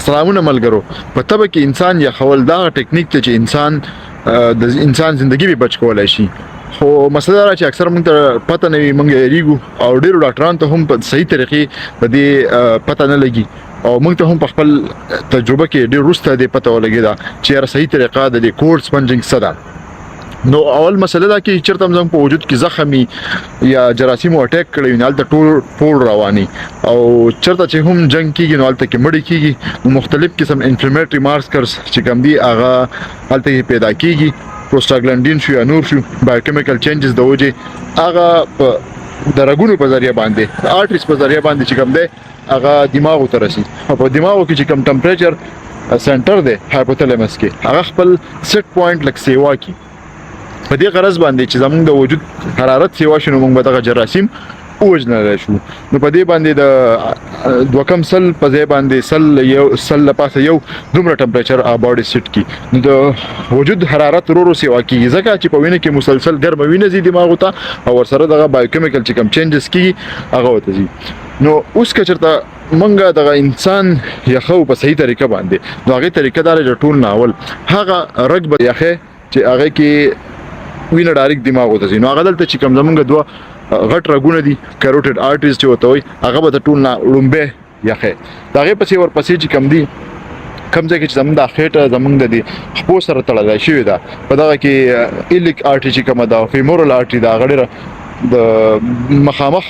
سلامونه ملګرو. په طبع کې انسان یا خول دا ټیکنیک ته چې انسان د انسان ژوندۍ به بچ کولای شي، خو مسله دا چې اکثر موږ ته پته نه وي، موږ یریږو او ډیرو ډاکټرانو ته هم په صحیح طریقې په دې پته نه لګي او موږ ته هم په خپل تجربه کې ډیر وروسته دې پته ولګېده چې یاره صحیح طریقه د دې کورډ سپنجینګ څه ده. نو اول مسله دا کې چرته زموږ په وجود کې زخمي یا جراثیم اٹیک کړي نه الته ټول رواني او چرته چې هم جنگ کیږي نو الته کې مړی کیږي، نو مختلف قسم انفلیمیټری مارکرز چې کوم دي هغه الته پیدا کیږي، پروستاګلانډین شو یا نور شو بایوکیمیکل چینجز د وجه هغه د رګونو په ذریعہ باندې آرټریز په ذریعہ باندې چې کوم دی هغه دماغ ته رسي او په دماغ کې چې کوم ټمپریچر سنټر دی هایپوتلامس کې هغه خپل سیټ پوینټ لک سیوا کی په دې غرض باندې چې زمونږ د وجود حرارت سیوا شنو موږ به دغه جراثیم وژنل شو. نو په دې باندې د دوه کم سل په ځای باندې سل لپاسه یو دومره ټمپریچر باډي سیټ کی نو د وجود حرارت ورو سیوا کیږي، ځکه چې په وینه کې مسلسل ګرم وینه زی دماغ ته او ورسره دغه بایوکیمیکل چې کوم چینجز کیږي هغه وته زی. نو اوس که چرته منګه دغه انسان یخو په صحیح طریقه باندې نو هغه طریقه دار ټول ناول هغه رګ به یخه چې هغه کې وینه ډایرکټ دماغ ته ځي، نو هغه دلته چې کوم زمونږ دوه غټ رګونه دي کاروټیډ آرټریز چې وته وي هغه به ټول نه لومبه یخه دغه پسې ورپسې چې کوم دي کوم ځای کې چې زمونږ د خېټه زمونږ د خپو سره تړل شوی ده په دغه کې الیک آرټری چې کومه ده فیمورال آرټری ده هغه د مخامخ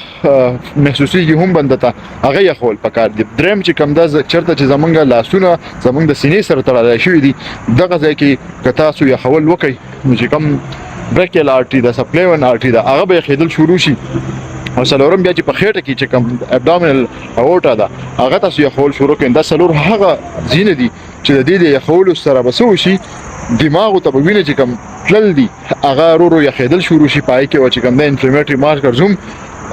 محسوسیږي هم بندته هغه یخول پکار دي. دریم چې کوم ده چرته چې زمونږ لاسونه زمونږ د سینې سره تړل شوی دي دغه ځای کې که تاسو یخول وکئ نو چې کوم برکل آرټری د سپلیون آرټری د هغه به خېدل شروع شي او سلورم بیا چې په خېټه کې چې کوم ابډومینل اورټا ده هغه تاسو یخول شروع کړئ. دا سلور هغه ځینې دي چې د دې یخولو سره به څه وشي دماغ ته به وینه چې کوم تلل دي هغه ورو یخېدل شروع شي، پای کې چې کوم د انفلیمیټری مارکرز هم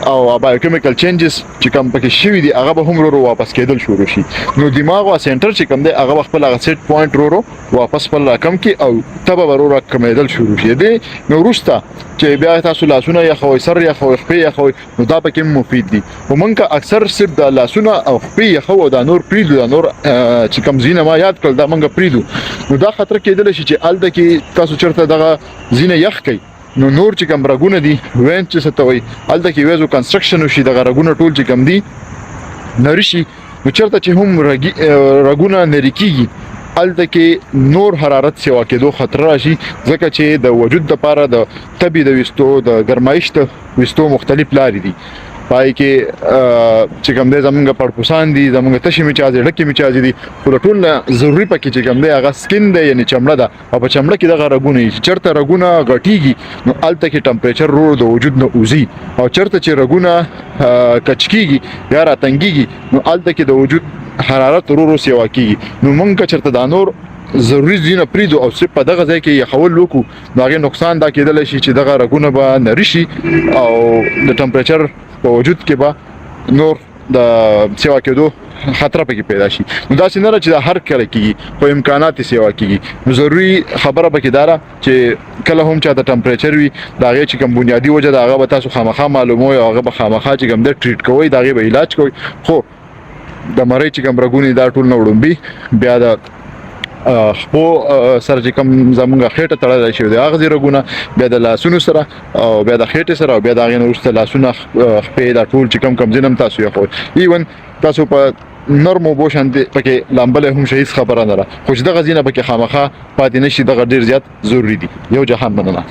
او بایوکیمیکل چینجز چې کوم پکې شوي دي هغه به هم ورو واپس کېدل شروع شي. نو دماغ او سنټر چې کوم دی هغه خپل هغه سیټ پوینټ ورو واپس خپل رقم کې او تبه ورو کمیدل شروع شي. دی نو وروسته چې بیا تاسو لاسونه یا خو سر یا خو خپې یا خو نو دا پکې مفید دي. ومنګه اکثر صرف د لاسونه او خپې یا خو د نور پریدو د نور چې کوم زینه ما یاد کړل دا منګه پریدو نو دا خطر کېدل شي چې الته کې تاسو چرته دغه زینه یخ کوي نو نور چې کوم رګونه دي وین چې ستوي الته کې ویزو کنستراکشن وشي دغه رګونه ټول چې کوم دي نریشي نو چرته چې هم رګونه نری کیږي الته کې نور حرارت سیوا کېدو خطر راشي، ځکه چې د وجود لپاره د طبي د وستو د ګرمایش ته وستو مختلف لارې دي. پای کې چې کوم دې زمونږ پړپوسان دي زمونږ تشې میچازي ډکې میچازي دي خو ټول ضروري پکې چې کوم دې هغه سکین دی یعنی چمړه ده او په چمړه کې دغه رګونه چرته رګونه غټیږي نو الته کې ټمپریچر ورو د وجود نه اوزي او چرته چې رګونه کچکیږي یا راتنګيږي نو الته کې د وجود حرارت ورو سیوا کیږي. نو مونږ چرته د نور ضروري زینه پریدو او صرف په دغه ځای کې یخول وکړو نو هغه نقصان دا کېدل شي چې دغه رګونه به نریشي او د ټمپریچر په وجود کې به نور د سیوا کېدو خطر پکې پیدا شي. نو دا څنګه چې هر کله کېږي په امکانات سیوا کېږي نو ضروري خبره پکې دارا چې کله هم چې د ټمپریچر وي دا غي چې کوم بنیادی وجه دا هغه به تاسو خامخا معلوموي او هغه به خامخا چې کوم د ټریټ کوي دا غي به علاج کوي. خو د مری چې کوم رګونی دا ټول نه وړومبي بیا د خو سره چې کوم زمونږ خېټه تړل شي د هغه رګونه بیا د لاسونو سره او بیا د خېټه سره او بیا د هغه وروسته لاسونه خپې دا ټول چې کوم زینم تاسو یې خو ایون تاسو په نرمو بوشان پکې لامبل هم شي خبره نه را خو دغه زینه پکې خامخا پاتې نشي دغه ډیر زیات ضروری دي. یو جهان مننه.